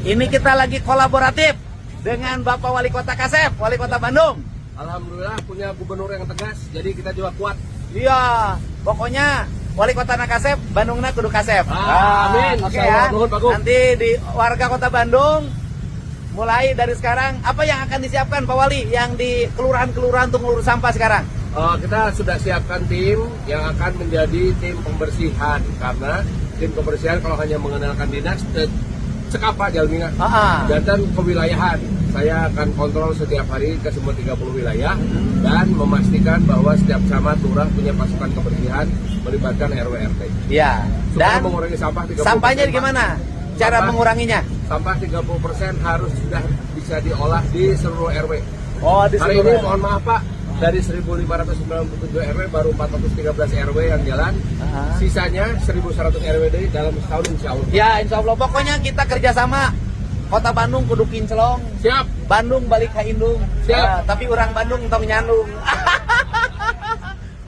Ini kita lagi kolaboratif dengan Bapak Wali Kota Kasep, Wali Kota Bandung. Alhamdulillah punya gubernur yang tegas, jadi kita juga kuat. Iya, pokoknya Wali Kota Kasep, Bandungna kudu Kasep. Amin. Oke ya. Nuhun, Bagus. Nanti di warga Kota Bandung, mulai dari sekarang, apa yang akan disiapkan Pak Wali yang di kelurahan-kelurahan untuk ngurus sampah sekarang? Kita sudah siapkan tim yang akan menjadi tim pembersihan, karena tim pembersihan kalau hanya mengandalkan dinas cekapa jalmina datang ke wilayahan. Saya akan kontrol setiap hari ke semua 30 wilayah dan memastikan bahwa setiap camat lurah punya pasukan kebersihan melibatkan RW RT. Iya. Supaya Dan mengurangi sampah 30%. sampahnya gimana? Cara menguranginya? Sampah 30% harus sudah bisa diolah di seluruh RW. Oh, di Hari ini seluruh. mohon maaf Pak, dari 1597 RW baru 413 RW yang jalan. Sisanya 1100 RW dalam setahun insya Allah. Ya, insya Allah. Pokoknya kita kerjasama. Kota Bandung kudu kinclong. Siap. Bandung balik ke Indung. Siap. Tapi orang Bandung tong nyandung.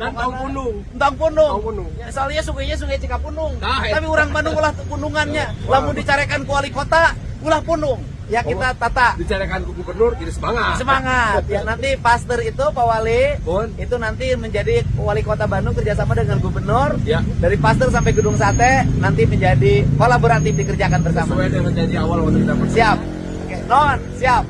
Dan Tong Punung. Tong Punung. Tong Punung. Ya, soalnya sungainya Sungai Cikapunung. Nah, Tapi orang Bandung ulah punungannya. Lamun dicarekan ku wali kota, ulah punung. Ya kita tata. Dicarikan ke gubernur, jadi semangat. Semangat. Ya nanti Pasteur itu Pak Wali Pun. itu nanti menjadi wali kota Bandung kerjasama dengan gubernur. Ya. Dari Pasteur sampai Gedung Sate nanti menjadi kolaboratif dikerjakan bersama. Sesuai dengan janji awal waktu kita bersama. Siap. Oke, non, siap.